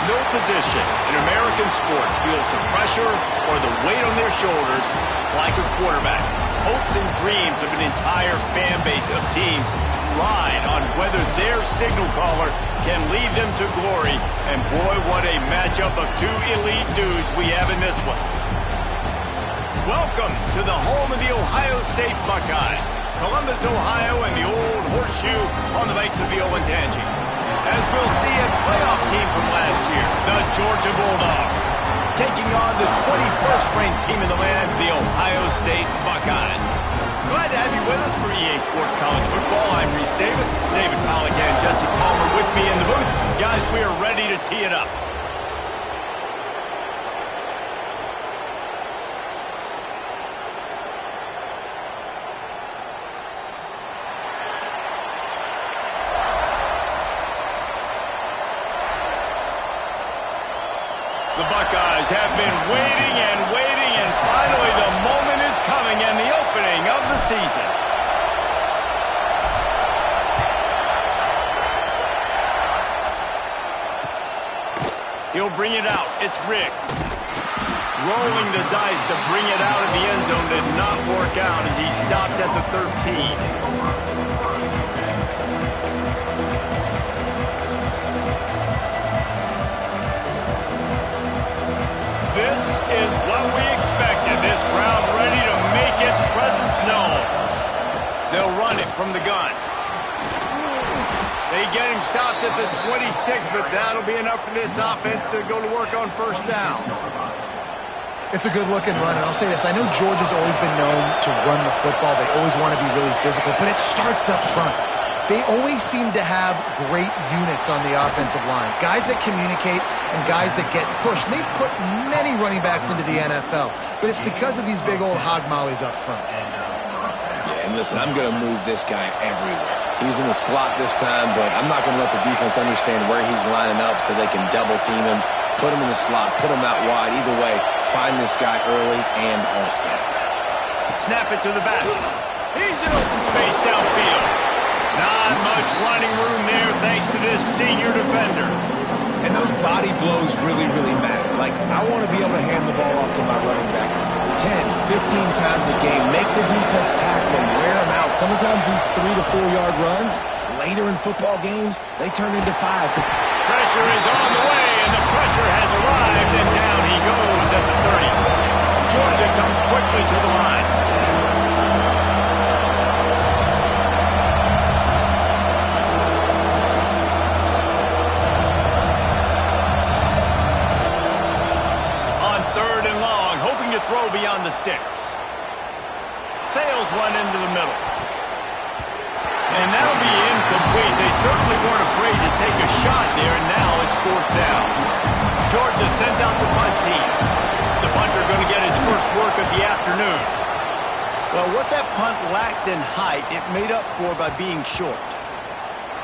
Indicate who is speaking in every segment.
Speaker 1: No position in American sports feels the pressure or the weight on their shoulders like a quarterback. Hopes and dreams of an entire fan base of teams ride on whether their signal caller can lead them to glory. And boy, what a matchup of two elite dudes we have in this one. Welcome to the home of the Ohio State Buckeyes, Columbus, Ohio, and the old horseshoe on the banks of the Olentangy. As we'll see, a playoff team from last year, the Georgia Bulldogs, taking on the 21st ranked team in the land, the Ohio State Buckeyes. Glad to have you with us for EA Sports College Football. I'm Reese Davis, David Pollack, and Jesse Palmer with me in the booth. Guys, we are ready to tee it up. The Buckeyes have been waiting and finally the moment is coming and the opening of the season. He'll bring it out. It's Riggs. Rolling the dice to bring it out of the end zone did not work out as he stopped at the 13. This is what we expected. This crowd ready to make its presence known. They'll run it from the gun. They get him stopped at the 26, but that'll be enough for this offense to go to work on first down.
Speaker 2: It's a good-looking run, and I'll say this. I know Georgia's always been known to run the football. They always want to be really physical, but it starts up front. They always seem to have great units on the offensive line. Guys that communicate and guys that get pushed. And they've put many running backs into the NFL, but it's because of these big old hog mollies up front.
Speaker 3: Yeah, and listen, I'm going to move this guy everywhere. He was in the slot this time, but I'm not going to let the defense understand where he's lining up so they can double team him, put him in the slot, put him out wide. Either way, find this guy early and often.
Speaker 1: Snap it to the back. He's in open space downfield. Not much running room there thanks to this senior defender.
Speaker 3: And those body blows really, really matter. Like, I want to be able to hand the ball off to my running back 10, 15 times a game. Make the defense tackle him, wear him out. Sometimes these 3 to 4 yard runs, later in football games, they turn into 5.
Speaker 1: Pressure is on the way, and the pressure has arrived, and down he goes at the 30. Georgia comes quickly to the line. Throw beyond the sticks. Sails one into the middle. And that'll be incomplete. They certainly weren't afraid to take a shot there, and now it's fourth down. Georgia sends out the punt team. The punter going to get his first work of the afternoon. Well, what that punt lacked in height, it made up for by being short.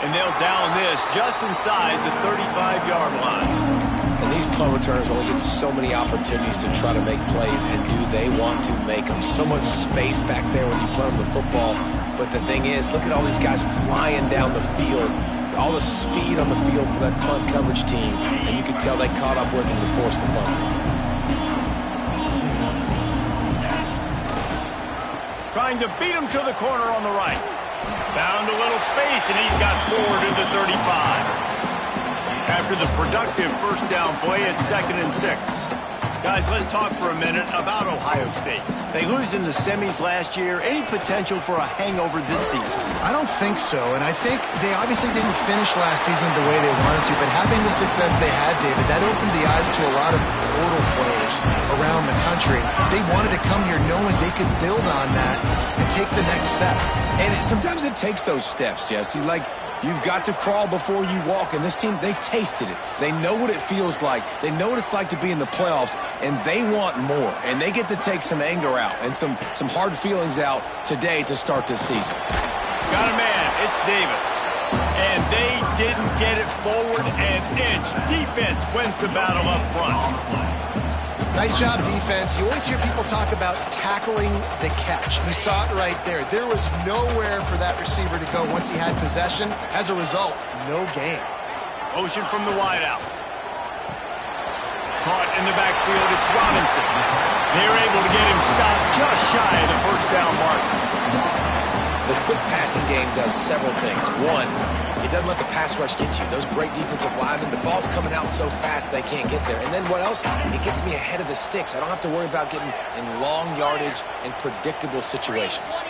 Speaker 1: And they'll down this just inside the 35-yard line.
Speaker 3: And these punt returners only get so many opportunities to try to make plays, and do they want to make them? So much space back there when you play them the football. But the thing is, look at all these guys flying down the field, all the speed on the field for that punt coverage team, and you can tell they caught up with him to force the fumble.
Speaker 1: Trying to beat him to the corner on the right. Found a little space, and he's got 4 to the 35. After the productive first down play, it's 2nd and 6. Guys, let's talk for a minute about Ohio State. They lose in the semis last year. Any potential for a hangover this season?
Speaker 2: I don't think so, and I think they obviously didn't finish last season the way they wanted to, but having the success they had, David, that opened the eyes to a lot of portal players around the country. They wanted to come here knowing they could build on that and take the next step.
Speaker 3: And sometimes it takes those steps, Jesse. Like, you've got to crawl before you walk, and this team, they tasted it. They know what it feels like. They know what it's like to be in the playoffs, and they want more. And they get to take some anger out and some hard feelings out today to start this season.
Speaker 1: Got a man. It's Davis. And they didn't get it forward an inch. Defense wins the battle up front.
Speaker 2: Nice job, defense. You always hear people talk about tackling the catch. You saw it right there. There was nowhere for that receiver to go once he had possession. As a result, no gain.
Speaker 1: Motion from the wideout. caught in the backfield. It's Robinson. They're able to get him stopped just shy of the first down mark.
Speaker 3: The quick passing game does several things. One, it doesn't let the pass rush get you. Those great defensive linemen, the ball's coming out so fast they can't get there. And then what else? It gets me ahead of the sticks. I don't have to worry about getting in long yardage and predictable situations.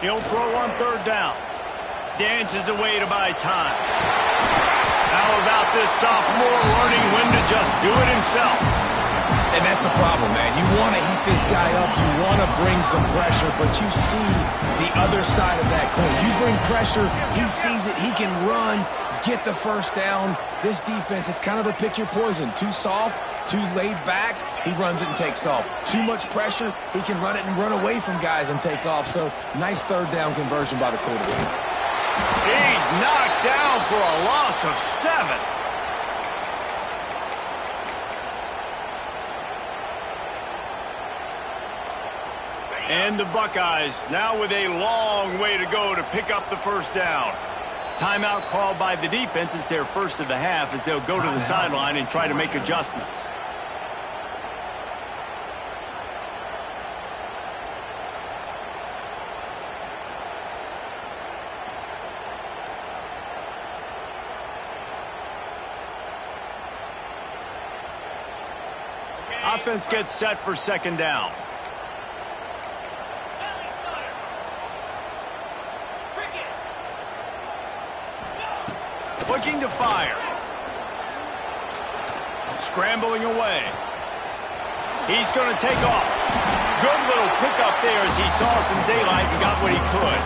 Speaker 1: He'll throw on third down. Dances away to buy time. How about this sophomore learning when to just do it himself?
Speaker 3: And that's the problem, man. You want to heat this guy up. You want to bring some pressure, but you see the other side of that coin. You bring pressure, he sees it, he can run, get the first down. This defense, it's kind of a pick your poison. Too soft, too laid back, he runs it and takes off. Too much pressure, he can run it and run away from guys and take off. So, nice third down conversion by the quarterback.
Speaker 1: He's knocked down for a loss of 7. And the Buckeyes now with a long way to go to pick up the first down. Timeout called by the defense. It's their first of the half as they'll go to the sideline and try to make adjustments. Offense gets set for second down. Looking to fire. Scrambling away. He's going to take off. Good little pickup there as he saw some daylight and got what he could.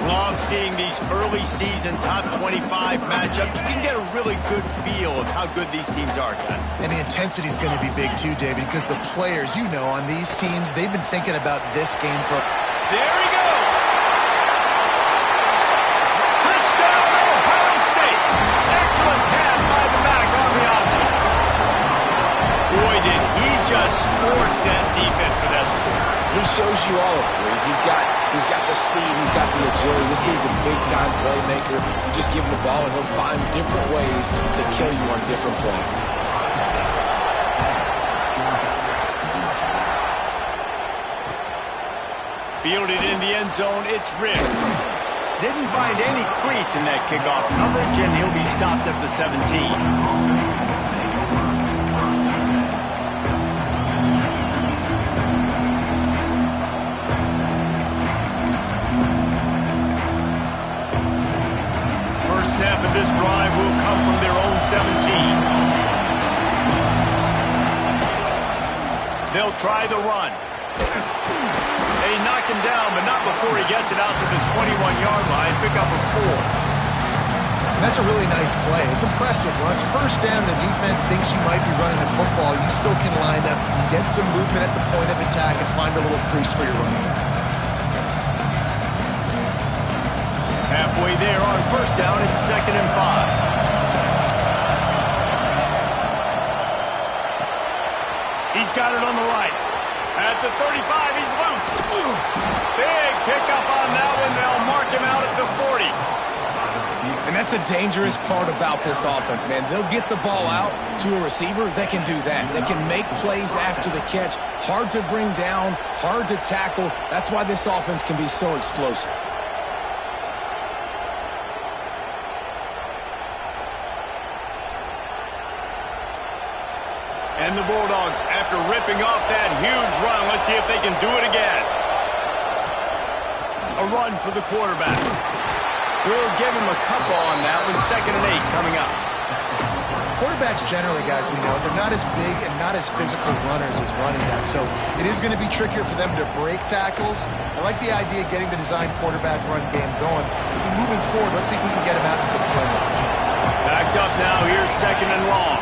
Speaker 1: Love seeing these early season top 25 matchups. You can get a really good feel of how good these teams are, guys.
Speaker 2: And the intensity is going to be big too, David, because the players, you know, on these teams, they've been thinking about this game for...
Speaker 1: There he goes! Touchdown, Ohio State! Excellent pass by the back on the option. Boy, did he just scorch that defense for that score.
Speaker 3: He shows you all of it, Breeze. He's got the speed, he's got the agility. This dude's a big-time playmaker. You just give him the ball, and he'll find different ways to kill you on different plays.
Speaker 1: Fielded in the end zone, it's Riggs. Didn't find any crease in that kickoff coverage, and he'll be stopped at the 17. Snap of this drive will come from their own 17. They'll try the run. They knock him down, but not before he gets it out to the 21-yard line. Pick up a 4.
Speaker 2: And that's a really nice play. It's impressive. Once first down, the defense thinks you might be running the football. You still can line up, get some movement at the point of attack, and find a little crease for your running back.
Speaker 1: Halfway there on first down, it's 2nd and 5. He's got it on the right. At the 35, he's loose. Big pickup on that one. They'll mark him out at the 40.
Speaker 3: And that's the dangerous part about this offense, man. They'll get the ball out to a receiver. They can do that. They can make plays after the catch. Hard to bring down, hard to tackle. That's why this offense can be so explosive.
Speaker 1: And the Bulldogs, after ripping off that huge run, let's see if they can do it again. A run for the quarterback. We'll give him a couple on that one. 2nd and 8 coming up.
Speaker 2: Quarterbacks generally, guys, we know, they're not as big and not as physical runners as running backs, so it is going to be trickier for them to break tackles. I like the idea of getting the design quarterback run game going. Moving forward, let's see if we can get him out to the perimeter.
Speaker 1: Backed up now. Here's 2nd and long.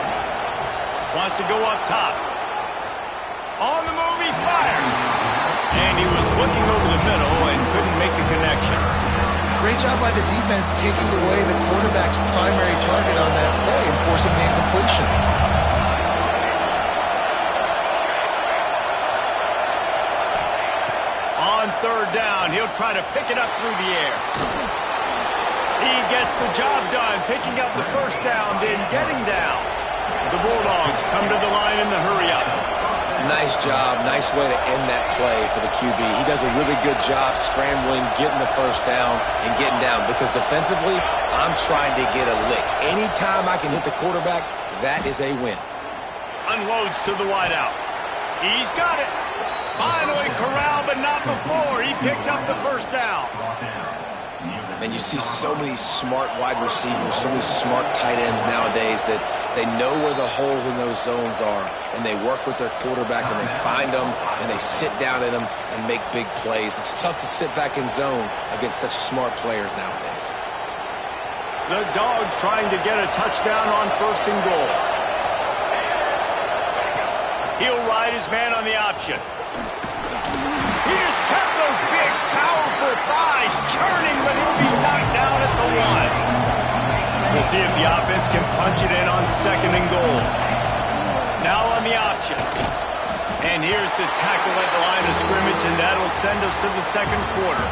Speaker 1: Wants to go up top. On the move, he fires. And he was looking over the middle and couldn't make the connection.
Speaker 2: Great job by the defense taking away the quarterback's primary target on that play and forcing the incompletion. On 3rd down, he'll try to pick it up through the air. He
Speaker 1: gets the job done, picking up the first down, then getting down. The Bulldogs come to the line in the hurry-up.
Speaker 3: Nice job. Nice way to end that play for the QB. He does a really good job scrambling, getting the first down, and getting down. Because defensively, I'm trying to get a lick. Anytime I can hit the quarterback, that is a win.
Speaker 1: Unloads to the wideout. He's got it. Finally corralled, but not before. He picks up the first down.
Speaker 3: And you see so many smart wide receivers, so many smart tight ends nowadays that they know where the holes in those zones are, and they work with their quarterback, and they find them, and they sit down in them and make big plays. It's tough to sit back in zone against such smart players nowadays.
Speaker 1: The Dogs trying to get a touchdown on 1st and goal. He'll ride his man on the option. He just kept those big, powerful thighs churning, but he'll be knocked down at the 1. We'll see if the offense can punch it in on 2nd and goal. Now on the option. And here's the tackle at the line of scrimmage, and that'll send us to the 2nd quarter.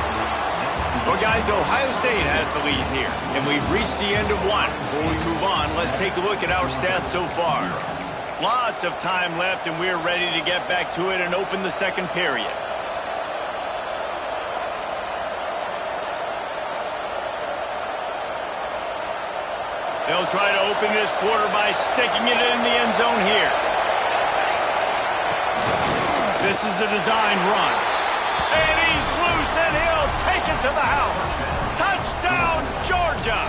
Speaker 1: Well, guys, Ohio State has the lead here, and we've reached the end of 1. Before we move on, let's take a look at our stats so far. Lots of time left, and we're ready to get back to it and open the 2nd period. They'll try to open this quarter by sticking it in the end zone here. This is a design run. And he's loose, and he'll take it to the house. Touchdown, Georgia!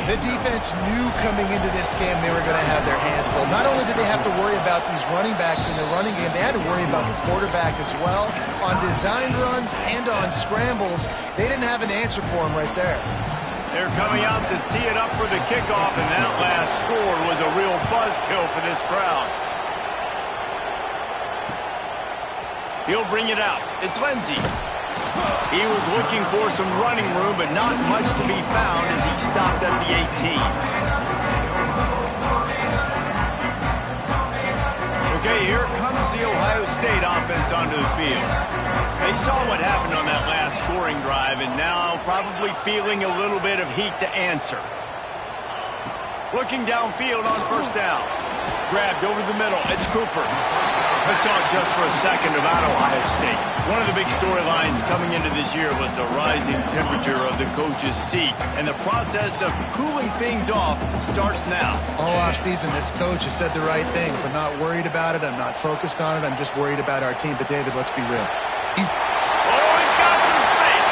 Speaker 2: The defense knew coming into this game they were going to have their hands full. Not only did they have to worry about these running backs in the running game, they had to worry about the quarterback as well. On design runs and on scrambles, they didn't have an answer for him right there.
Speaker 1: They're coming out to tee it up for the kickoff, and that last score was a real buzzkill for this crowd. He'll bring it out. It's Lindsey. He was looking for some running room, but not much to be found as he stopped at the 18. Okay, here comes the Ohio State offense onto the field. They saw what happened on that last scoring drive, and now probably feeling a little bit of heat to answer. Looking downfield on 1st down. Grabbed over the middle. It's Cooper. Let's talk just for a second about Ohio State. One of the big storylines coming into this year was the rising temperature of the coach's seat, and the process of cooling things off starts now.
Speaker 2: All offseason, this coach has said the right things. I'm not worried about it. I'm not focused on it. I'm just worried about our team. But, David, let's be real.
Speaker 1: He's got some space.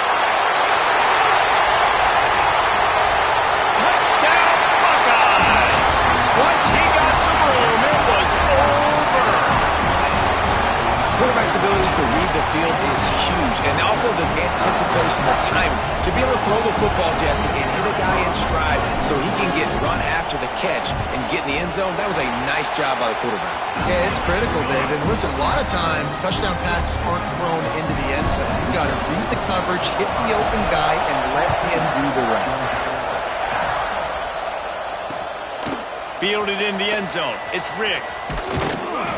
Speaker 1: Touchdown, Buckeyes. Once he got some room, it was over.
Speaker 3: Quarterback's abilities to read the field is huge, and also the anticipation, the timing. To be able to throw the football, Jesse, and hit a guy in stride so he can get run after the catch and get in the end zone, that was a nice job by the quarterback.
Speaker 2: Yeah, it's critical, David. Listen, a lot of times, touchdown passes aren't thrown into the end zone. You got to read the coverage, hit the open guy, and let him do the rest.
Speaker 1: Fielded in the end zone. It's Riggs.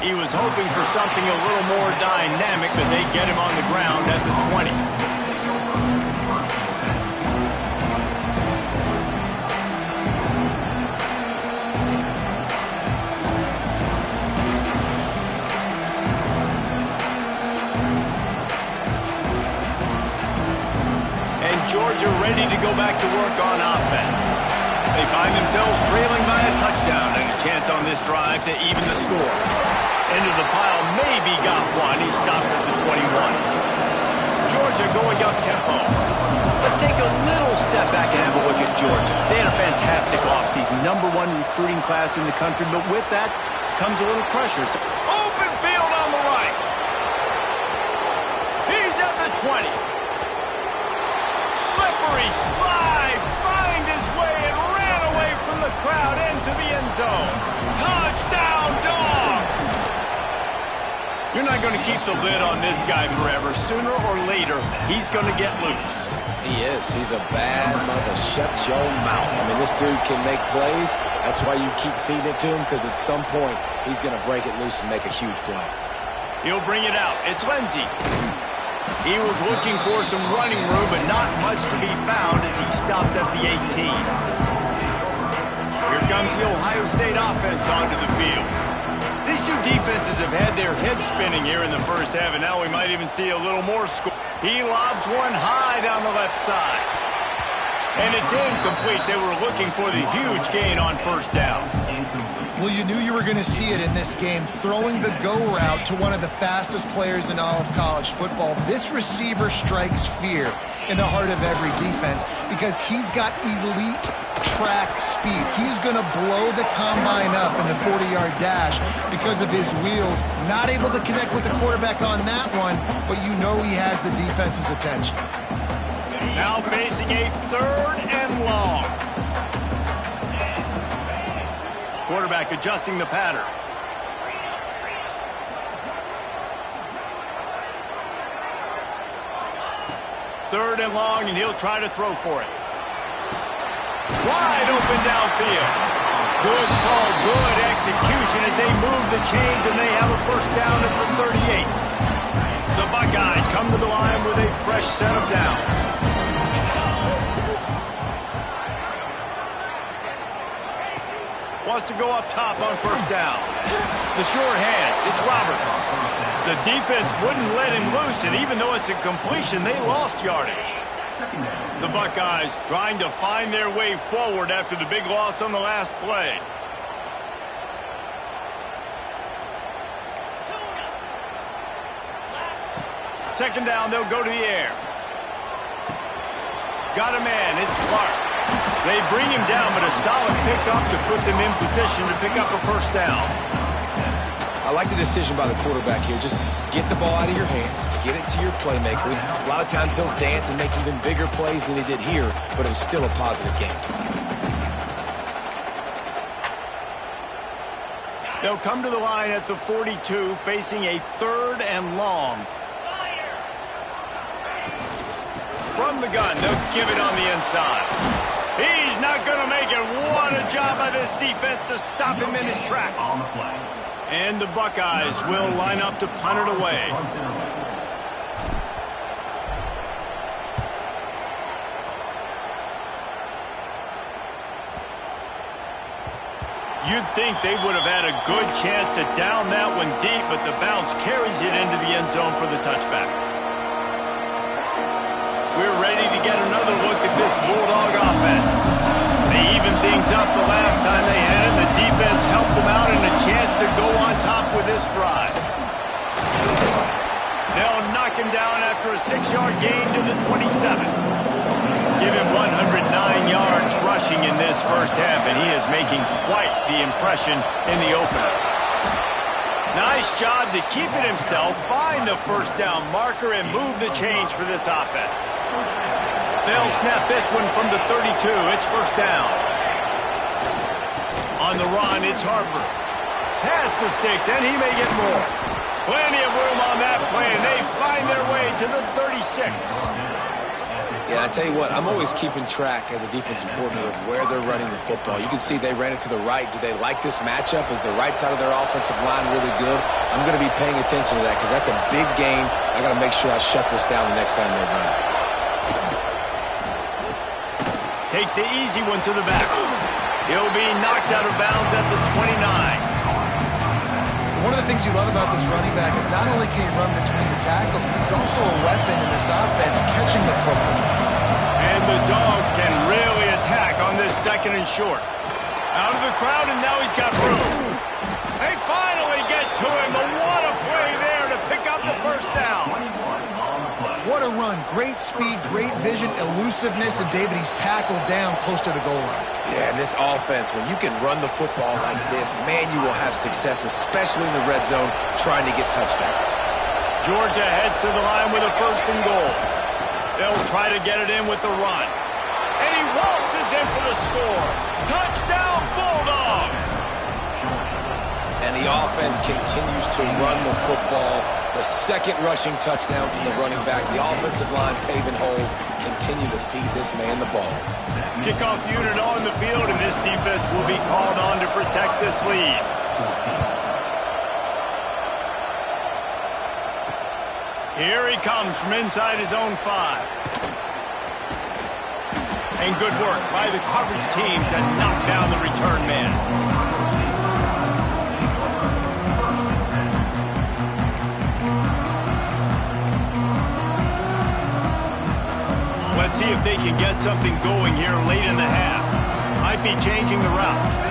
Speaker 1: He was hoping for something a little more dynamic, but they get him on the ground at the 20. And Georgia ready to go back to work on offense. They find themselves trailing by a touchdown and a chance on this drive to even the score. Into the pile, maybe got one. He stopped at the 21. Georgia going up tempo. Let's take a little step back and have a look at Georgia. They had a fantastic offseason, #1 recruiting class in the country, but with that comes a little pressure. So open field on the right. He's at the 20. Slippery slide, find his way and ran away from the crowd into the end zone. Touchdown, Dogs! You're not going to keep the lid on this guy forever. Sooner or later, he's going to get loose.
Speaker 3: He is. He's a bad mother. Shut your mouth. I mean, this dude can make plays. That's why you keep feeding it to him, because at some point, he's going to break it loose and make a huge play.
Speaker 1: He'll bring it out. It's Lindsey. He was looking for some running room, but not much to be found as he stopped the 18. Here comes the Ohio State offense onto the field. These two defenses have had their heads spinning here in the first half, and now we might even see a little more score. He lobs one high down the left side. And it's incomplete. They were looking for the huge gain on first down.
Speaker 2: Well, you knew you were going to see it in this game, throwing the go route to one of the fastest players in all of college football. This receiver strikes fear in the heart of every defense because he's got elite track speed. He's going to blow the combine up in the 40-yard dash because of his wheels. Not able to connect with the quarterback on that one, but you know he has the defense's attention.
Speaker 1: Now facing a 3rd and long. Quarterback adjusting the pattern. Third and long, and he'll try to throw for it. Wide open downfield. Good call, good execution as they move the chains, and they have a first down at the 38. The Buckeyes come to the line with a fresh set of downs. Wants to go up top on first down. The sure hands, it's Roberts. The defense wouldn't let him loose, and even though it's a completion, they lost yardage. The Buckeyes trying to find their way forward after the big loss on the last play. Second down, they'll go to the air. Got a man, it's Clark. They bring him down, but a solid pickup to put them in position to pick up a first down.
Speaker 3: I like the decision by the quarterback here. Just get the ball out of your hands, get it to your playmaker. A lot of times he'll dance and make even bigger plays than he did here, but it was still a positive game.
Speaker 1: They'll come to the line at the 42, facing a 3rd and long. From the gun, they'll give it on the inside. He's not going to make it. What a job by this defense to stop him in his tracks. And the Buckeyes will line up to punt it away. You'd think they would have had a good chance to down that one deep, but the bounce carries it into the end zone for the touchback. We're ready to get another look at this Bulldog offense. They evened things up the last time they had it. The defense helped them out and a chance to go on top with this drive. They'll knock him down after a 6-yard gain to the 27. Give him 109 yards rushing in this first half, and he is making quite the impression in the opener. Nice job to keep it himself, find the first down marker, and move the chains for this offense. They'll snap this one from the 32. It's first down. On the run, it's Harper. Pass the sticks, and he may get more. Plenty of room on that play, and they find their way to the 36.
Speaker 3: Yeah, I tell you what, I'm always keeping track as a defensive coordinator of where they're running the football. You can see they ran it to the right. Do they like this matchup? Is the right side of their offensive line really good? I'm going to be paying attention to that because that's a big gain. I got to make sure I shut this down the next time they run it.
Speaker 1: Takes the easy one to the back. He'll be knocked out of bounds at the 29.
Speaker 2: One of the things you love about this running back is not only can he run between the tackles, but he's also a weapon in this offense catching the football.
Speaker 1: And the Dogs can really attack on this 2nd and short. Out of the crowd, and now he's got room. They finally get to him, but what a play there to pick up the first down.
Speaker 2: What a run. Great speed, great vision, elusiveness, and David, he's tackled down close to the goal line.
Speaker 3: Yeah, and this offense, when you can run the football like this, man, you will have success, especially in the red zone, trying to get touchdowns.
Speaker 1: Georgia heads to the line with a 1st and goal. They'll try to get it in with the run. And he waltzes in for the score. Touchdown, Bulldogs!
Speaker 3: And the offense continues to run the football. The 2nd rushing touchdown from the running back. The offensive line paving holes, continue to feed this man the ball.
Speaker 1: Kickoff unit on the field, and this defense will be called on to protect this lead. Here he comes from inside his own 5. And good work by the coverage team to knock down the return man. Let's see if they can get something going here late in the half. Might be changing the route.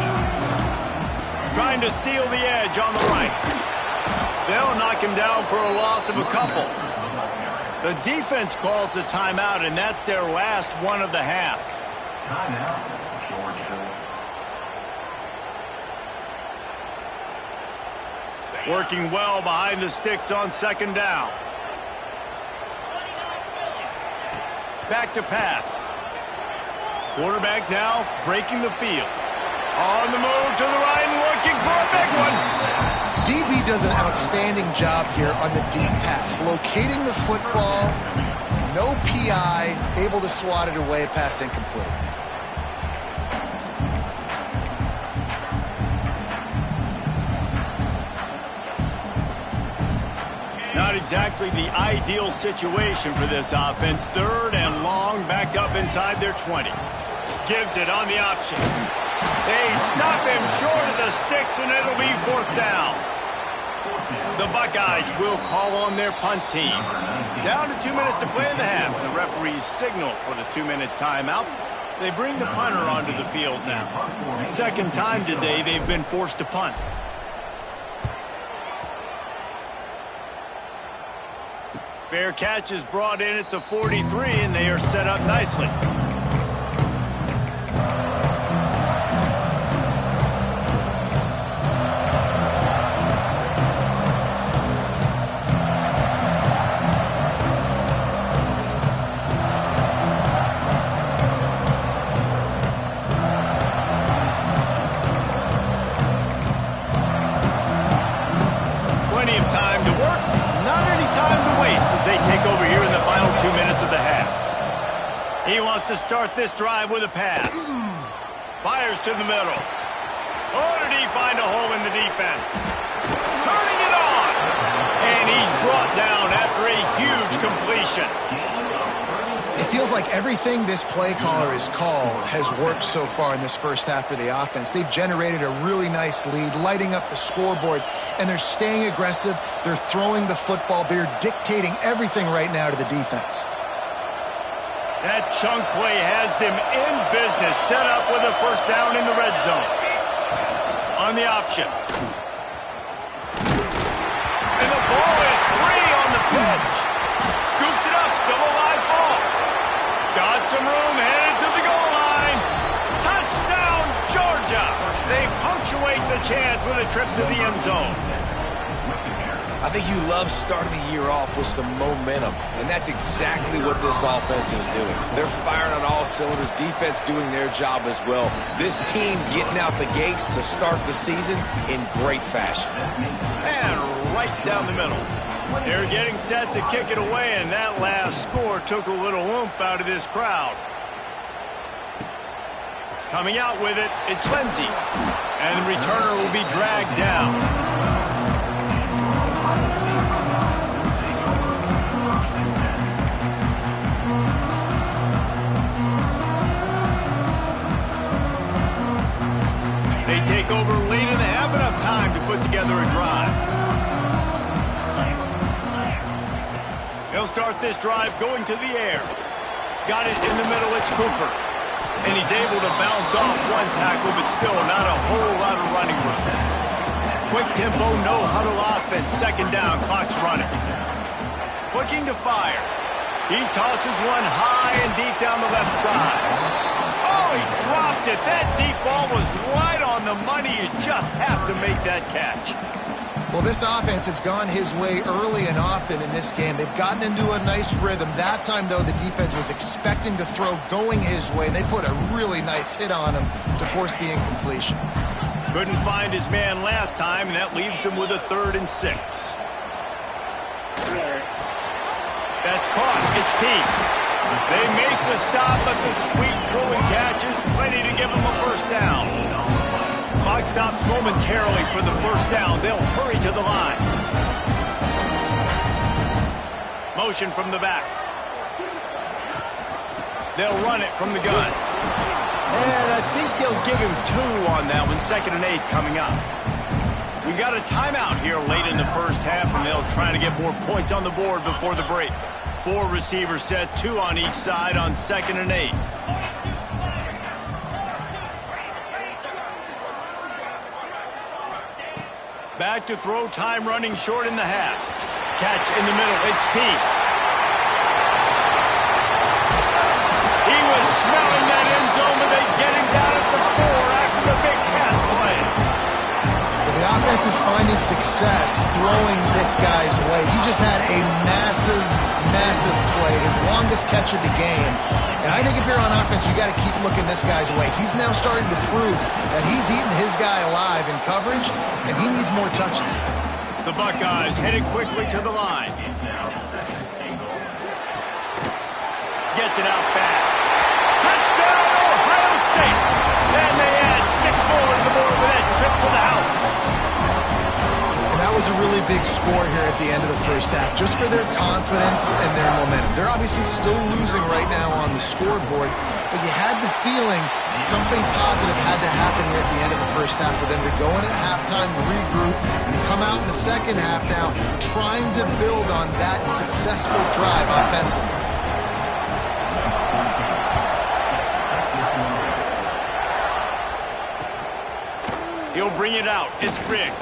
Speaker 1: Trying to seal the edge on the right. They'll knock him down for a loss of a couple. The defense calls the timeout, and that's their last one of the half.
Speaker 4: Timeout, Georgia.
Speaker 1: Working well behind the sticks on second down. Back to pass. Quarterback now breaking the field. On the move to the right and looking for a big one.
Speaker 2: DB does an outstanding job here on the deep pass. Locating the football, no PI, able to swat it away, pass incomplete.
Speaker 1: Not exactly the ideal situation for this offense. Third and long, back up inside their 20. Gives it on the option. They stop him short of the sticks, and it'll be fourth down. The Buckeyes will call on their punt team. Down to 2 minutes to play in the half. The referees signal for the 2-minute timeout. They bring the punter onto the field now. Second time today they've been forced to punt. Fair catch is brought in at the 43, and they are set up nicely. Plenty of time to work, not any time to waste as they take over here in the final 2 minutes of the half. He wants to start this drive with a pass. Fires to the middle. Oh, did he find a hole in the defense? Turning it on! And he's brought down after a huge completion.
Speaker 2: It feels like everything this play caller has called has worked so far in this first half for the offense. They've generated a really nice lead, lighting up the scoreboard, and they're staying aggressive. They're throwing the football. They're dictating everything right now to the defense.
Speaker 1: That chunk play has them in business, set up with a first down in the red zone. On the option. And the ball is free on the pitch. Scoops it up, still a live ball. Got some room, headed to the goal line. Touchdown, Georgia. They punctuate the chance with a trip to the end zone.
Speaker 3: I think you love starting the year off with some momentum, and that's exactly what this offense is doing. They're firing on all cylinders, defense doing their job as well. This team getting out the gates to start the season in great fashion.
Speaker 1: And right down the middle. They're getting set to kick it away, and that last score took a little oomph out of this crowd. Coming out with it, it's Lindsey. And the returner will be dragged down. They take over late and have enough time to put together a drive. He'll start this drive going to the air. Got it in the middle, it's Cooper. And he's able to bounce off one tackle, but still not a whole lot of running room. Quick tempo, no huddle offense. Second down, clock's running. Looking to fire. He tosses one high and deep down the left side. Oh, he dropped it. That deep ball was right on the money. You just have to make that catch.
Speaker 2: Well, this offense has gone his way early and often in this game. They've gotten into a nice rhythm. That time, though, the defense was expecting to throw going his way, and they put a really nice hit on him to force the incompletion.
Speaker 1: Couldn't find his man last time, and that leaves him with a 3rd and 6. That's caught. It's Peace. They make the stop, but the sweet throwing catch is plenty to give him a first down. Clock stops momentarily for the first down. They'll hurry to the line. Motion from the back. They'll run it from the gun. And I think they'll give him 2 on that one. 2nd and 8 coming up. We got a timeout here late in the first half, and they'll try to get more points on the board before the break. 4 receivers set, 2 on each side on 2nd and 8. Back to throw, time running short in the half. Catch in the middle, it's Peace. He was smelling that end zone, but they get him down at the 4 after the big pass play.
Speaker 2: The offense is finding success throwing this guy's way. He just had a massive play, his longest catch of the game. And I think if you're on offense, you got to keep looking this guy's way. He's now starting to prove that he's eating his guy alive in coverage, and he needs more touches.
Speaker 1: The Buckeyes headed quickly to the line. Gets it out fast. Touchdown, Ohio State! And they add 6 more to the board with that trip to the house.
Speaker 2: And that was a really big score here at the end of the first half, just for their confidence and their momentum. They're obviously still losing right now on the scoreboard, but you had the feeling something positive had to happen here at the end of the first half for them to go in at halftime, regroup, and come out in the second half now trying to build on that successful drive offensively.
Speaker 1: He'll bring it out. It's rigged.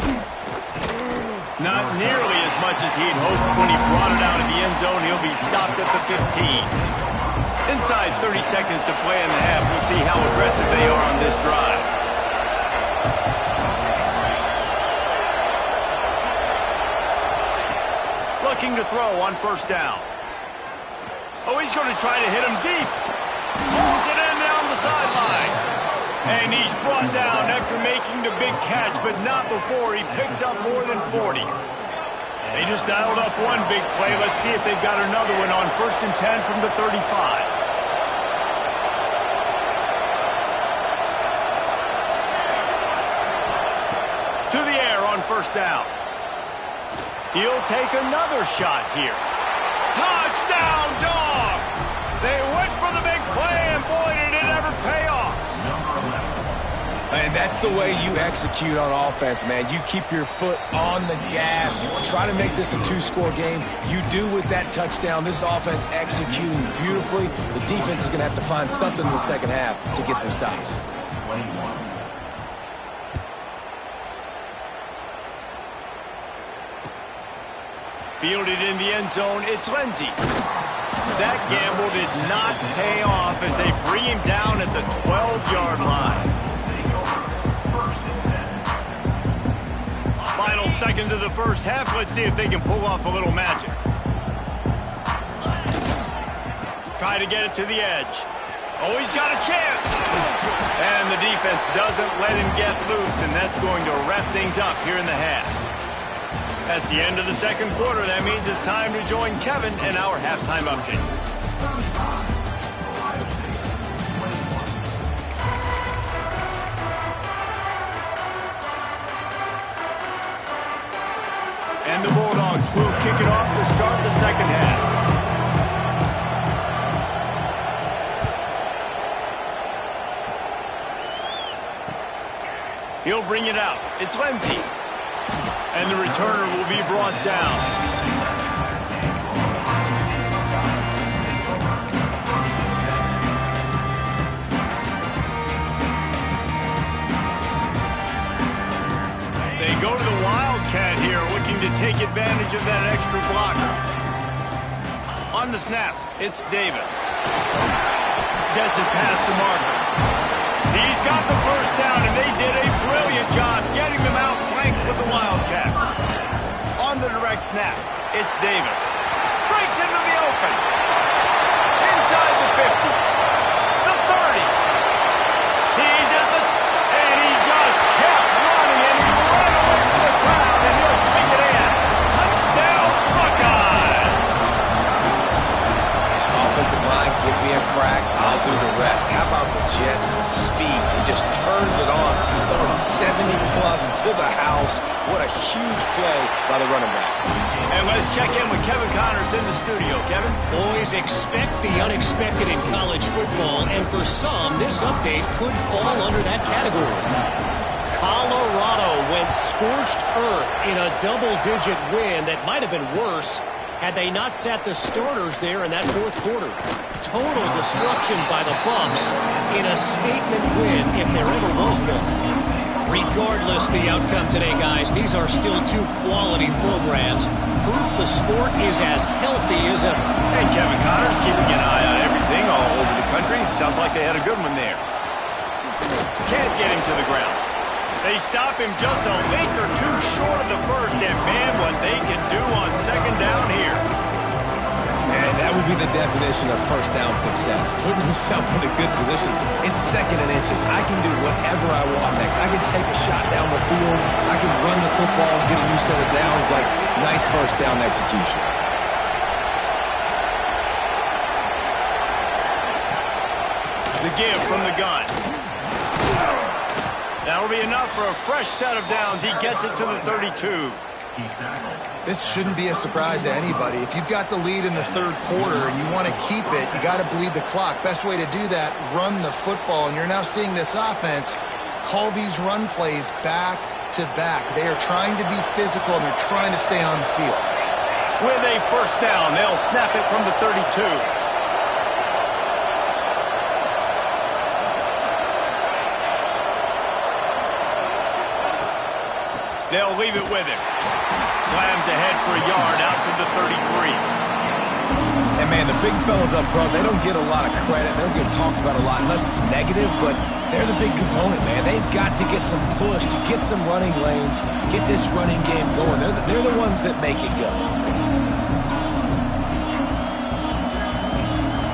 Speaker 1: Not nearly as much as he'd hoped when he brought it out of the end zone. He'll be stopped at the 15. Inside 30 seconds to play in the half. We'll see how aggressive they are on this drive. Looking to throw on 1st down. Oh, he's going to try to hit him deep. Pulls it in down the sideline. And he's brought down after making the big catch, but not before he picks up more than 40. They just dialed up one big play. Let's see if they've got another one on 1st and 10 from the 35. To the air on 1st down. He'll take another shot here. Touchdown, Dogs! They went for the big play, and boy, did it ever pay off.
Speaker 3: And that's the way you execute on offense, man. You keep your foot on the gas. Try to make this a 2-score game. You do with that touchdown. This offense executing beautifully. The defense is going to have to find something in the second half to get some stops.
Speaker 1: Fielded in the end zone, it's Lindsey. That gamble did not pay off as they bring him down at the 12-yard line. Final seconds of the first half. Let's see if they can pull off a little magic. Try to get it to the edge. Oh, he's got a chance. And the defense doesn't let him get loose, and that's going to wrap things up here in the half. That's the end of the second quarter. That means it's time to join Kevin in our halftime update. And the Bulldogs will kick it off to start the second half. He'll bring it out. It's Lindsey. And the returner will be brought down. They go to the Wildcat here, looking to take advantage of that extra blocker. On the snap, it's Davis. Gets it past the marker. He's got the first down, and they did a brilliant job getting them out flanked with the Wildcat. On the direct snap, it's Davis. Breaks into the open. Inside the 50. The 30. He's at the and he just kept running, and he ran away from the crowd, and he'll take it in. Touchdown, Buckeyes!
Speaker 3: Offensive line, give me a crack. I'll do the rest. How about the Jets, the speed. He just turns it on, throwing 70-plus to the house. What a huge play by the running back.
Speaker 1: And let's check in with Kevin Connors in the studio. Kevin?
Speaker 5: Boys, expect the unexpected in college football, and for some, this update could fall under that category. Colorado went scorched earth in a double-digit win that might have been worse had they not sat the starters there in that fourth quarter. Total destruction by the Buffs in a statement win, if there ever was one. Regardless the outcome today, guys, these are still two quality programs. Proof the sport is as healthy as ever.
Speaker 1: And Kevin Connors keeping an eye on everything all over the country. Sounds like they had a good one there. Can't get him to the ground. They stop him just a link or two short of the first, and man, what they can do on second down here.
Speaker 3: Man, that would be the definition of first down success. Putting himself in a good position. It's second and inches. I can do whatever I want next. I can take a shot down the field. I can run the football and get a new set of downs. Like, nice first down execution.
Speaker 1: The give from the gun. That'll be enough for a fresh set of downs. He gets it to the 32.
Speaker 2: This shouldn't be a surprise to anybody. If you've got the lead in the third quarter and you want to keep it, you got to bleed the clock. Best way to do that, run the football. And you're now seeing this offense call these run plays back to back. They are trying to be physical, and they're trying to stay on the field.
Speaker 1: With a first down, they'll snap it from the 32. They'll leave it with him. Slams ahead for a yard out to the 33.
Speaker 3: And, man, the big fellas up front, they don't get a lot of credit. They don't get talked about a lot unless it's negative, but they're the big component, man. They've got to get some push, to get some running lanes, get this running game going. They're the ones that make it go.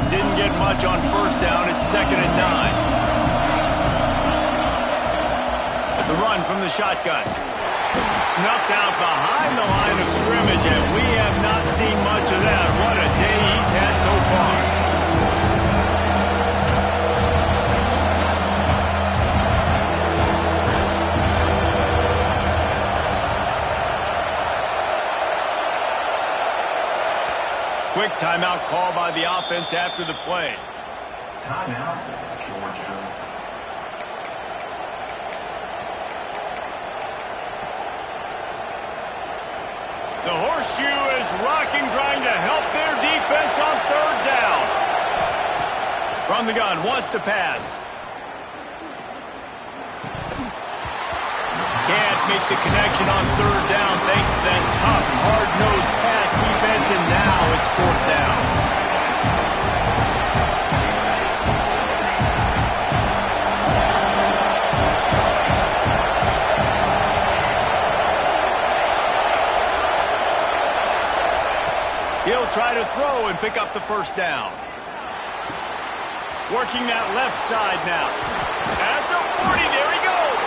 Speaker 1: Didn't get much on first down. It's 2nd and 9. The run from the shotgun. Snuffed out behind the line of scrimmage, and we have not seen much of that. What a day he's had so far. Quick timeout call by the offense after the play.
Speaker 4: Timeout, Georgia.
Speaker 1: The horseshoe is rocking, trying to help their defense on third down. From the gun, wants to pass. Can't make the connection on third down thanks to that tough, hard-nosed pass defense, and now it's fourth down. He'll try to throw and pick up the first down. Working that left side now. At the 40, there he goes.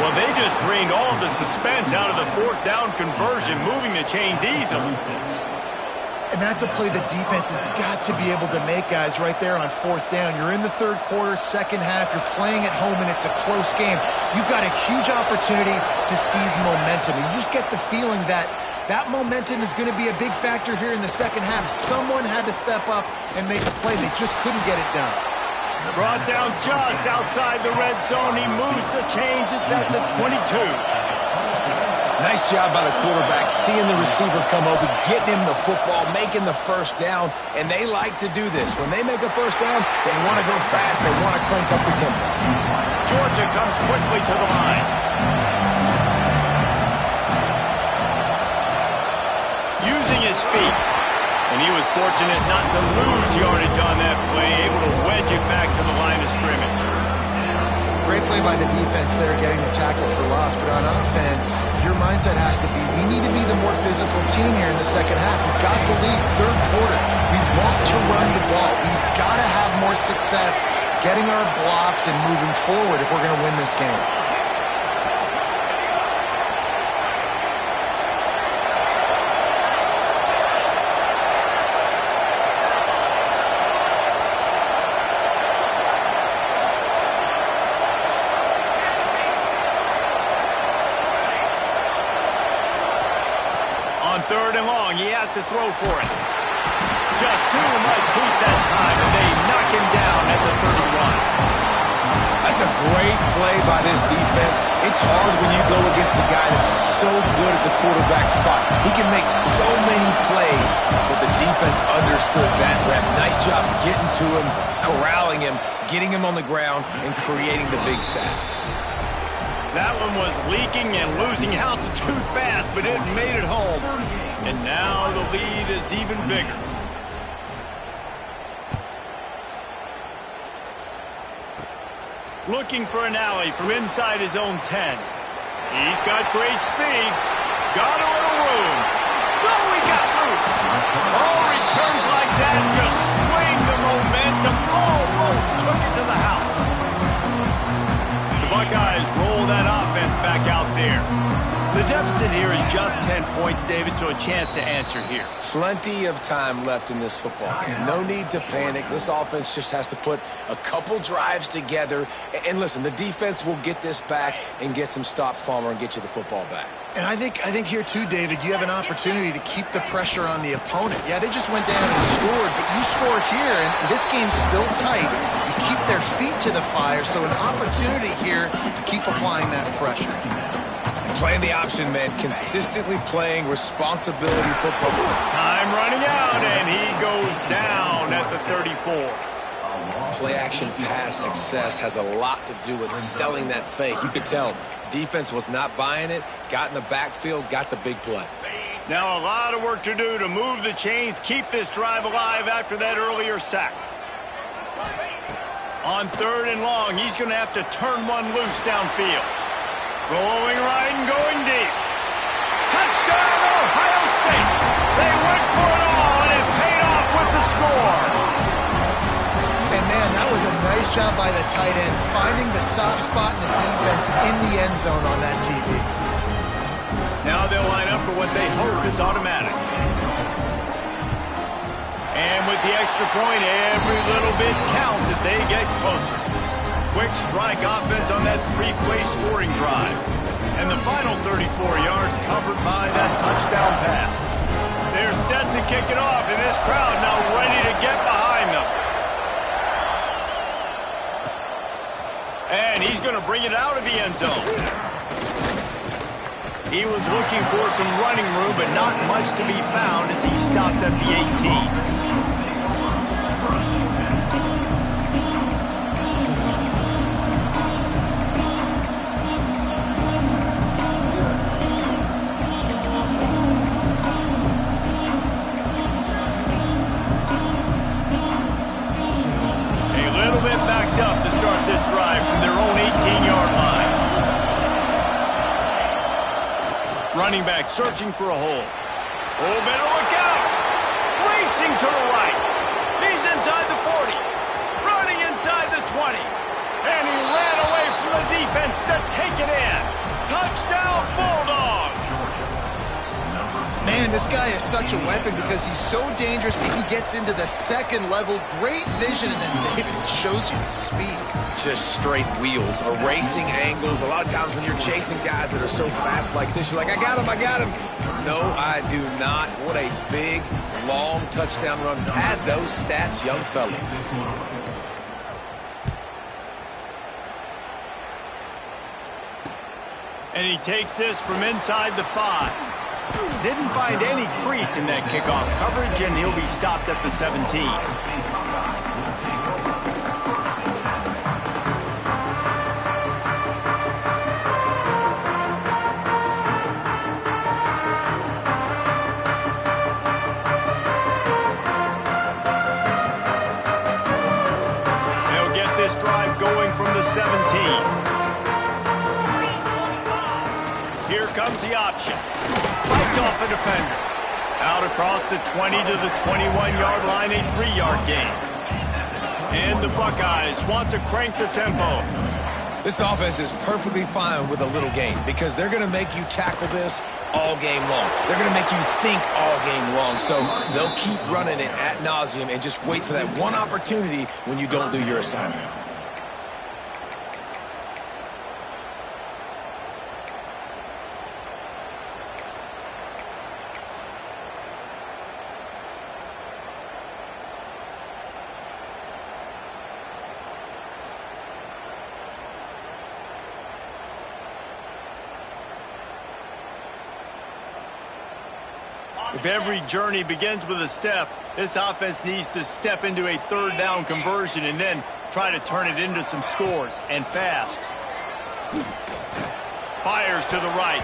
Speaker 1: Well, they just drained all of the suspense out of the fourth down conversion, moving the chains easily.
Speaker 2: And that's a play the defense has got to be able to make, guys, right there on fourth down. You're in the third quarter, second half. You're playing at home, and it's a close game. You've got a huge opportunity to seize momentum. And you just get the feeling that that momentum is going to be a big factor here in the second half. Someone had to step up and make a play. They just couldn't get it done.
Speaker 1: Brought down just outside the red zone. He moves the chains. It's at the 22.
Speaker 3: Nice job by the quarterback, seeing the receiver come open, getting him the football, making the first down, and they like to do this. When they make a first down, they want to go fast. They want to crank up the tempo.
Speaker 1: Georgia comes quickly to the line. Using his feet, and he was fortunate not to lose yardage on that play, able to wedge it back to the line of scrimmage.
Speaker 2: Great play by the defense there, getting the tackle for loss. But on offense, your mindset has to be, we need to be the more physical team here in the second half. We've got the lead, third quarter. We want to run the ball. We've got to have more success getting our blocks and moving forward if we're going to win this game.
Speaker 1: has to throw for it. Just too much heat that time, and they knock him down at the 31.
Speaker 3: That's a great play by this defense. It's hard when you go against a guy that's so good at the quarterback spot. He can make so many plays, but the defense understood that rep. Nice job getting to him, corralling him, getting him on the ground, and creating the big sack.
Speaker 1: That one was leaking and losing altitude fast, but it made it home. And now the lead is even bigger. Looking for an alley from inside his own 10. He's got great speed. Got a little room. Oh, he got loose. Oh, returns like that just swing the momentum. Almost took it to the house. The Buckeyes roll that offense back out there. The deficit here is just 10 points, David, so a chance to answer here.
Speaker 3: Plenty of time left in this football game. No need to panic. This offense just has to put a couple drives together. And listen, the defense will get this back and get some stops, Palmer, and get you the football back.
Speaker 2: And I think here, too, David, you have an opportunity to keep the pressure on the opponent. Yeah, they just went down and scored, but you score here, and this game's still tight. You keep their feet to the fire, so an opportunity here to keep applying that pressure.
Speaker 3: Playing the option, man. Consistently playing responsibility football.
Speaker 1: Time running out, and he goes down at the 34.
Speaker 3: Play-action pass success has a lot to do with selling that fake. You could tell defense was not buying it, got in the backfield, got the big play.
Speaker 1: Now a lot of work to do to move the chains, keep this drive alive after that earlier sack. On 3rd and long, he's going to have to turn one loose downfield. Going right and going deep. Touchdown, Ohio State. They went for it all, and it paid off with the score.
Speaker 2: And, man, that was a nice job by the tight end, finding the soft spot in the defense in the end zone on that TD.
Speaker 1: Now they'll line up for what they hope is automatic. And with the extra point, every little bit counts as they get closer. Quick strike offense on that 3-play scoring drive. And the final 34 yards covered by that touchdown pass. They're set to kick it off, and this crowd now ready to get behind them. And he's going to bring it out of the end zone. He was looking for some running room, but not much to be found as he stopped at the 18. Up to start this drive from their own 18-yard line. Running back searching for a hole. Oh, better look out. Racing to the right. He's inside the 40. Running inside the 20. And he ran away from the defense to take it in. Touchdown, Bulldogs.
Speaker 2: Man, this guy is such a weapon because he's so dangerous if he gets into the second level. Great vision, and then David shows you the speed.
Speaker 3: Just straight wheels, erasing angles. A lot of times when you're chasing guys that are so fast like this, you're like, I got him. No, I do not. What a big, long touchdown run. Pad those stats, young fella.
Speaker 1: And he takes this from inside the 5. Didn't find any crease in that kickoff coverage, and he'll be stopped at the 17. They'll get this drive going from the 17. Here comes the option. Fights off a defender. Out across the 20 to the 21-yard line, a 3-yard gain. And the Buckeyes want to crank the tempo.
Speaker 3: This offense is perfectly fine with a little game because they're going to make you tackle this all game long. They're going to make you think all game long. So they'll keep running it ad nauseum and just wait for that one opportunity when you don't do your assignment.
Speaker 1: If every journey begins with a step, this offense needs to step into a third down conversion and then try to turn it into some scores, and fast. Fires to the right.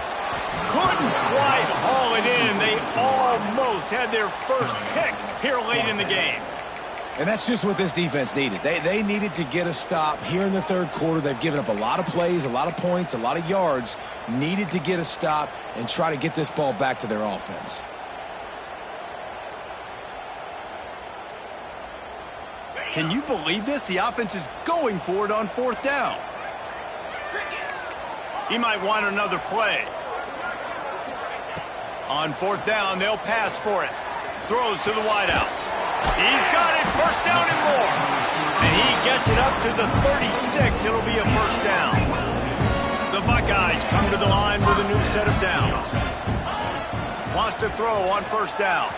Speaker 1: Couldn't quite haul it in. They almost had their first pick here late in the game.
Speaker 3: And that's just what this defense needed. They needed to get a stop here in the third quarter. They've given up a lot of plays, a lot of points, a lot of yards. Needed to get a stop and try to get this ball back to their offense.
Speaker 1: Can you believe this? The offense is going for it on fourth down. He might want another play. On fourth down, they'll pass for it. Throws to the wideout. He's got it, first down and more. And he gets it up to the 36. It'll be a first down. The Buckeyes come to the line with a new set of downs. Wants to throw on first down.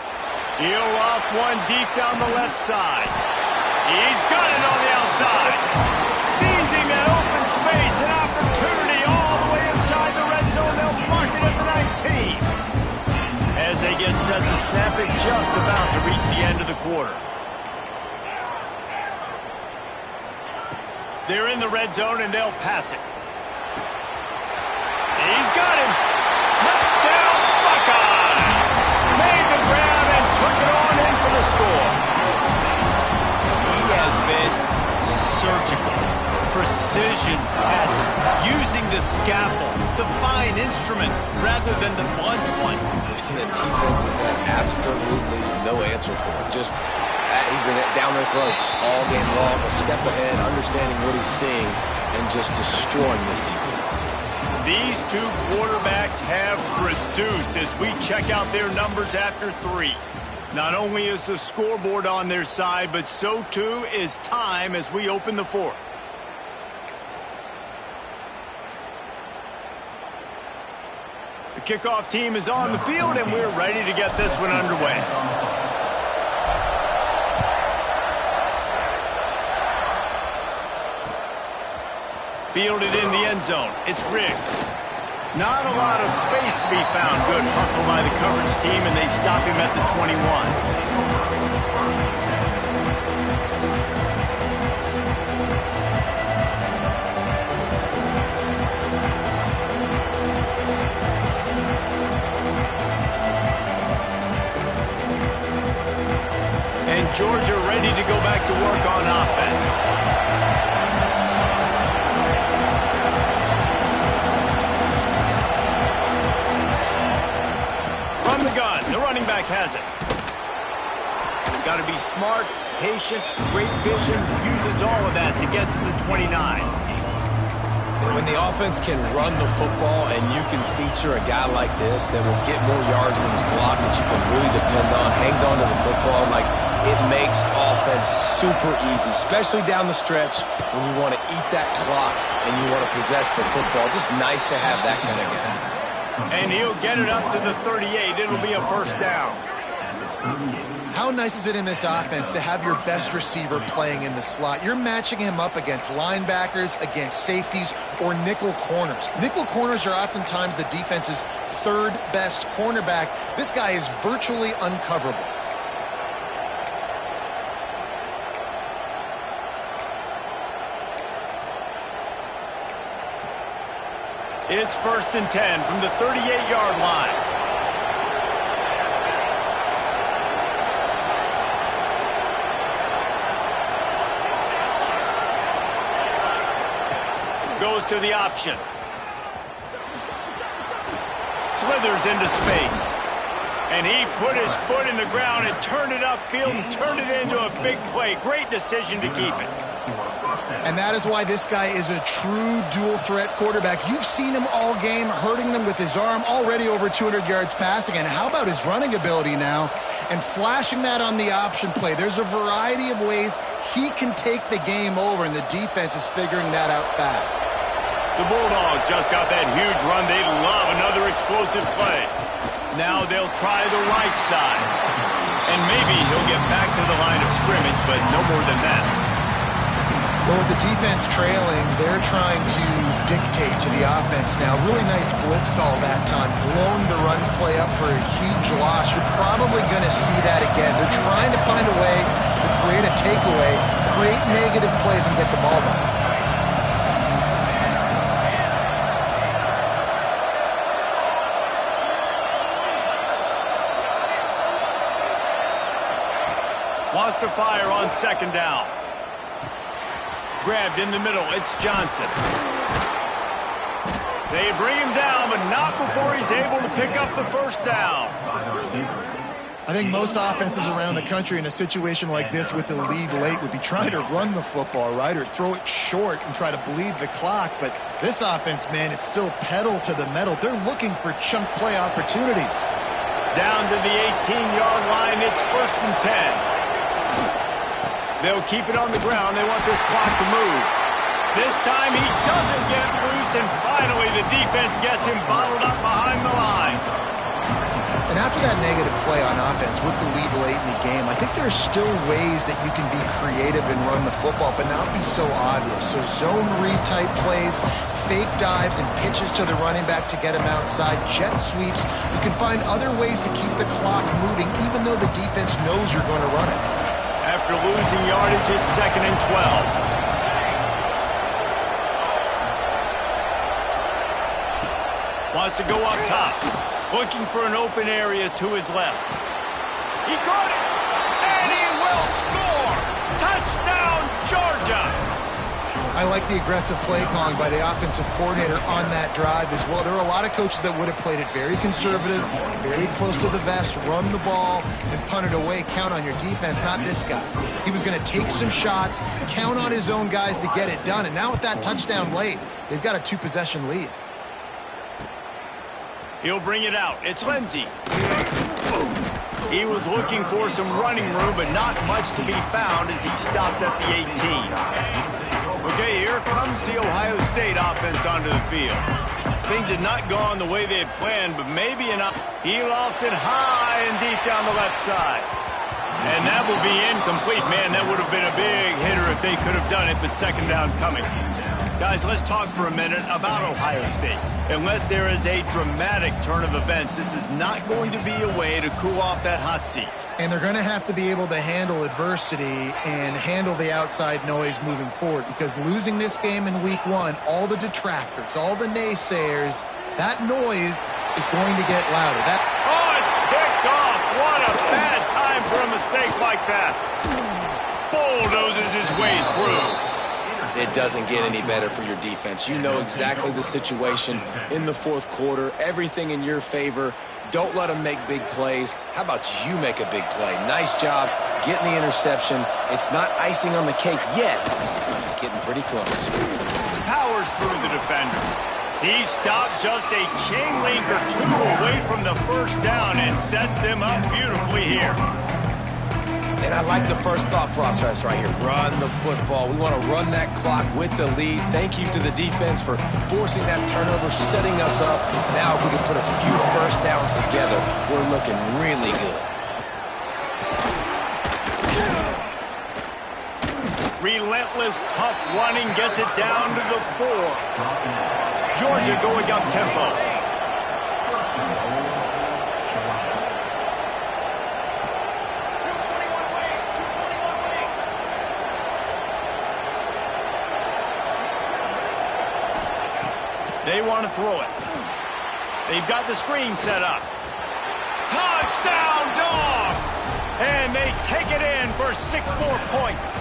Speaker 1: He'll off one deep down the left side. He's got it on the outside. Seizing an open space, an opportunity all the way inside the red zone. They'll mark it at the 19. As they get set to snap it, just about to reach the end of the quarter. They're in the red zone, and they'll pass it. He's got him. Touchdown, Buckeyes. Made the grab and took it on in for the score. He has been surgical. Precision passes, using the scalpel, the fine instrument, rather than the blunt one.
Speaker 3: The defense has had absolutely no answer for it. Just, he's been down their throats all game long, a step ahead, understanding what he's seeing, and just destroying this defense.
Speaker 1: These two quarterbacks have produced as we check out their numbers after 3. Not only is the scoreboard on their side, but so too is time as we open the fourth. The kickoff team is on the field, and we're ready to get this one underway. Fielded in the end zone. It's Riggs. Not a lot of space to be found. Good hustle by the coverage team, and they stop him at the 21. And Georgia ready to go back to work on offense. From the gun, the running back has it. Got to be smart, patient, great vision, uses all of that to get to the 29.
Speaker 3: When the offense can run the football and you can feature a guy like this that will get more yards than his block that you can really depend on, hangs on to the football, like it makes offense super easy, especially down the stretch when you want to eat that clock and you want to possess the football. Just nice to have that kind of guy.
Speaker 1: And he'll get it up to the 38. It'll be a first down.
Speaker 2: How nice is it in this offense to have your best receiver playing in the slot? You're matching him up against linebackers, against safeties, or nickel corners. Nickel corners are oftentimes the defense's third best cornerback. This guy is virtually uncoverable.
Speaker 1: It's 1st and 10 from the 38-yard line. Goes to the option. Slithers into space. And he put his foot in the ground and turned it upfield and turned it into a big play. Great decision to keep it.
Speaker 2: And that is why this guy is a true dual-threat quarterback. You've seen him all game, hurting them with his arm, already over 200 yards passing. And how about his running ability now? And flashing that on the option play. There's a variety of ways he can take the game over, and the defense is figuring that out fast.
Speaker 1: The Bulldogs just got that huge run. They love another explosive play. Now they'll try the right side. And maybe he'll get back to the line of scrimmage, but no more than that.
Speaker 2: Well, with the defense trailing, they're trying to dictate to the offense now. Really nice blitz call that time, blowing the run play up for a huge loss. You're probably going to see that again. They're trying to find a way to create a takeaway, create negative plays, and get the ball back.
Speaker 1: Wants to fire on second down. Grabbed in the middle. It's Johnson. They bring him down, but not before he's able to pick up the first down.
Speaker 2: I think most offenses around the country in a situation like this with the lead late would be trying to run the football, right, or throw it short and try to bleed the clock. But this offense, man, it's still pedal to the metal. They're looking for chunk play opportunities.
Speaker 1: Down to the 18-yard line. It's 1st and 10. They'll keep it on the ground. They want this clock to move. This time he doesn't get loose, and finally the defense gets him bottled up behind the line.
Speaker 2: And after that negative play on offense with the lead late in the game, I think there's still ways that you can be creative and run the football, but not be so obvious. So zone read type plays, fake dives and pitches to the running back to get him outside, jet sweeps. You can find other ways to keep the clock moving, even though the defense knows you're going to run it.
Speaker 1: After losing yardage, it's 2nd and 12. Wants to go up top. Looking for an open area to his left. He caught it! And he will score! Touchdown, Georgia!
Speaker 2: I like the aggressive play calling by the offensive coordinator on that drive as well. There are a lot of coaches that would have played it very conservative, very close to the vest, run the ball, and punt it away. Count on your defense, not this guy. He was going to take some shots, count on his own guys to get it done. And now with that touchdown late, they've got a 2-possession lead.
Speaker 1: He'll bring it out. It's Lindsey. He was looking for some running room, but not much to be found as he stopped at the 18. Okay, here comes the Ohio State offense onto the field. Things had not gone the way they had planned, but maybe enough. He lofts it high and deep down the left side. And that will be incomplete. Man, that would have been a big hitter if they could have done it, but second down coming. Guys, let's talk for a minute about Ohio State. Unless there is a dramatic turn of events, this is not going to be a way to cool off that hot seat.
Speaker 2: And they're going to have to be able to handle adversity and handle the outside noise moving forward, because losing this game in week 1, all the detractors, all the naysayers, that noise is going to get louder.
Speaker 1: Oh, it's picked off. What a bad time for a mistake like that. Bulldozes his way through.
Speaker 3: It doesn't get any better for your defense. You know exactly the situation in the fourth quarter, everything in your favor. Don't let them make big plays. How about you make a big play? Nice job getting the interception. It's not icing on the cake yet. It's getting pretty close.
Speaker 1: Powers through the defender. He stopped just a chain link or two away from the first down and sets them up beautifully here.
Speaker 3: And I like the first thought process right here. Run the football. We want to run that clock with the lead. Thank you to the defense for forcing that turnover, setting us up. Now if we can put a few first downs together, we're looking really good.
Speaker 1: Relentless, tough running gets it down to the 4. Georgia going up tempo. They want to throw it. They've got the screen set up. Touchdown, Dogs! And they take it in for 6 more points.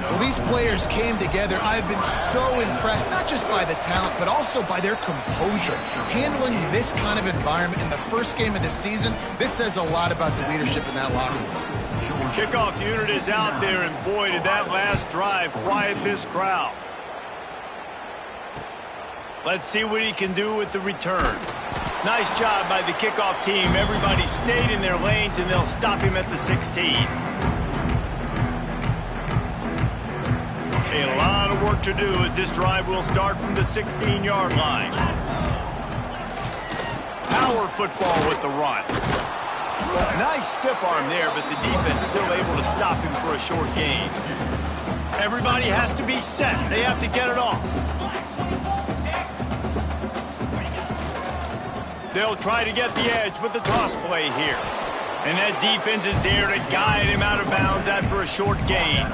Speaker 2: Well, these players came together. I've been so impressed, not just by the talent, but also by their composure. Handling this kind of environment in the first game of the season, this says a lot about the leadership in that locker room.
Speaker 1: The kickoff unit is out there, and boy, did that last drive quiet this crowd. Let's see what he can do with the return. Nice job by the kickoff team. Everybody stayed in their lanes, and they'll stop him at the 16. A lot of work to do as this drive will start from the 16-yard line. Power football with the run. Nice stiff arm there, but the defense still able to stop him for a short gain. Everybody has to be set. They have to get it off. They'll try to get the edge with the toss play here. And that defense is there to guide him out of bounds after a short gain.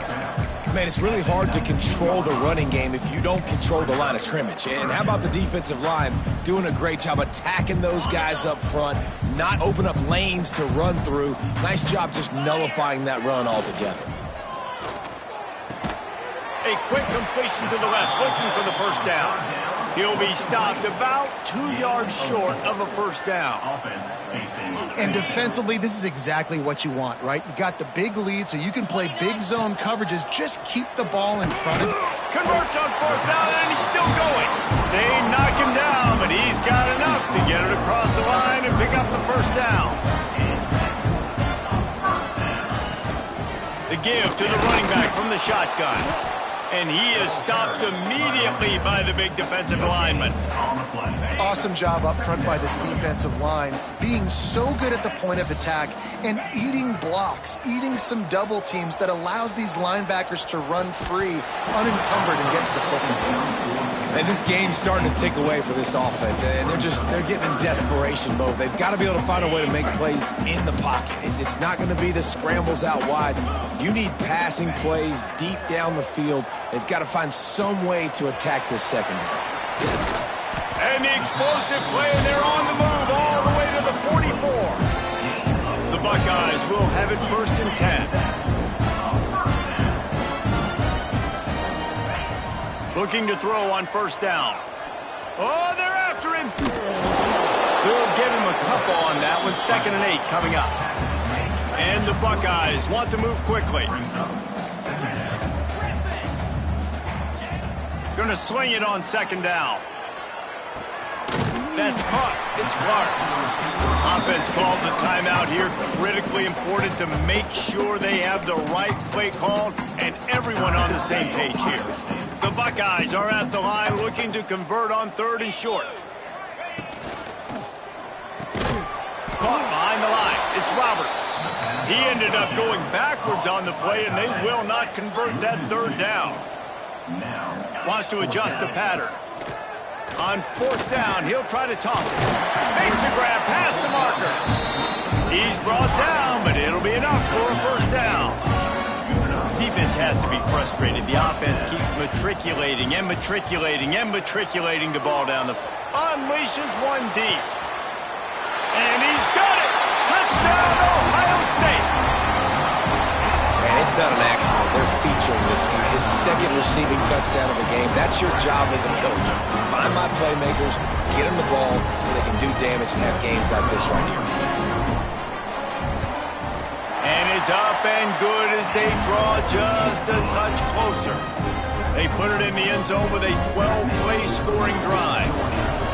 Speaker 3: Man, it's really hard to control the running game if you don't control the line of scrimmage. And how about the defensive line doing a great job attacking those guys up front, not open up lanes to run through. Nice job just nullifying that run altogether.
Speaker 1: A quick completion to the left, looking for the first down. He'll be stopped about 2 yards short of a first down.
Speaker 2: And defensively, this is exactly what you want, right? You got the big lead, so you can play big zone coverages. Just keep the ball in front of you.
Speaker 1: Converts on fourth down, and he's still going. They knock him down, but he's got enough to get it across the line and pick up the first down. The give to the running back from the shotgun. And he is stopped immediately by the big defensive lineman.
Speaker 2: Awesome job up front by this defensive line, being so good at the point of attack and eating blocks, eating some double teams that allows these linebackers to run free, unencumbered, and get to the football.
Speaker 3: And this game's starting to tick away for this offense, and they're getting in desperation mode. They've got to be able to find a way to make plays in the pocket. It's not going to be the scrambles out wide. You need passing plays deep down the field. They've got to find some way to attack this secondary.
Speaker 1: And the explosive play, and they're on the move all the way to the 44. The Buckeyes will have it 1st and 10. Looking to throw on first down. Oh, they're after him. They'll give him a couple on that one. 2nd and 8 coming up. And the Buckeyes want to move quickly. Going to swing it on 2nd down. That's caught. It's Clark. Offense calls a timeout here. Critically important to make sure they have the right play called and everyone on the same page here. The Buckeyes are at the line looking to convert on 3rd and short. Caught behind the line. It's Roberts. He ended up going backwards on the play, and they will not convert that 3rd down. Wants to adjust the pattern. On 4th down, he'll try to toss it. Makes a grab past the marker. He's brought down, but it'll be enough for a first down. Defense has to be frustrated. The offense keeps matriculating and matriculating and matriculating the ball down the... Unleashes one deep. And he's got it! Touchdown, Ohio State!
Speaker 3: Man, it's not an accident. They're featuring this guy. His 2nd receiving touchdown of the game. That's your job as a coach. Find my playmakers, get them the ball so they can do damage and have games like this right here.
Speaker 1: And it's up and good as they draw just a touch closer. They put it in the end zone with a 12-play scoring drive.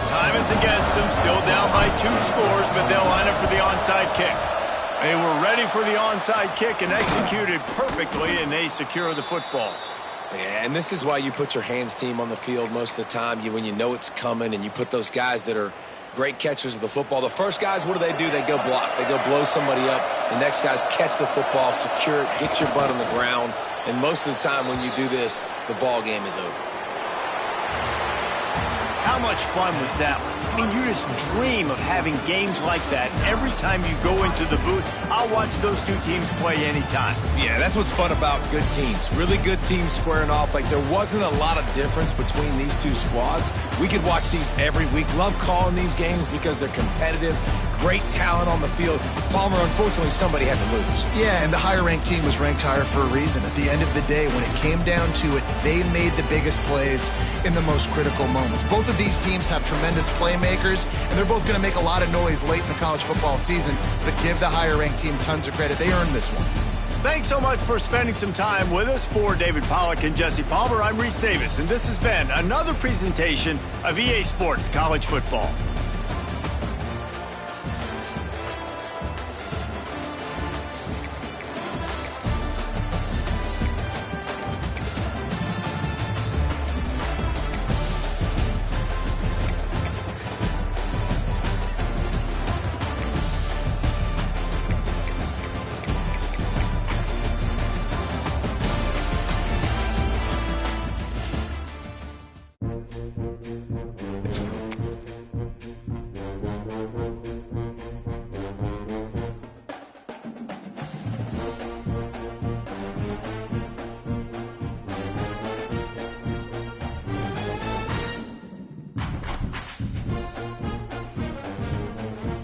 Speaker 1: Time is against them, still down by 2 scores, but they'll line up for the onside kick. They were ready for the onside kick and executed perfectly, and they secure the football.
Speaker 3: Yeah, and this is why you put your hands team on the field most of the time. When you know it's coming, and you put those guys that are great catchers of the football. The first guys, what do? They go block. They go blow somebody up. The next guys catch the football, secure it, get your butt on the ground. And most of the time when you do this, the ball game is over.
Speaker 1: How much fun was that one? I mean, you just dream of having games like that every time you go into the booth. I'll watch those 2 teams play anytime.
Speaker 3: Yeah, that's what's fun about good teams. Really good teams squaring off. Like, there wasn't a lot of difference between these 2 squads. We could watch these every week. Love calling these games because they're competitive. Great talent on the field. Palmer, unfortunately, somebody had to lose.
Speaker 2: Yeah, and the higher-ranked team was ranked higher for a reason. At the end of the day, when it came down to it, they made the biggest plays in the most critical moments. Both of these teams have tremendous playmakers, and they're both going to make a lot of noise late in the college football season, but give the higher-ranked team tons of credit. They earned this one.
Speaker 1: Thanks so much for spending some time with us. For David Pollack and Jesse Palmer, I'm Reese Davis, and this has been another presentation of EA Sports College Football.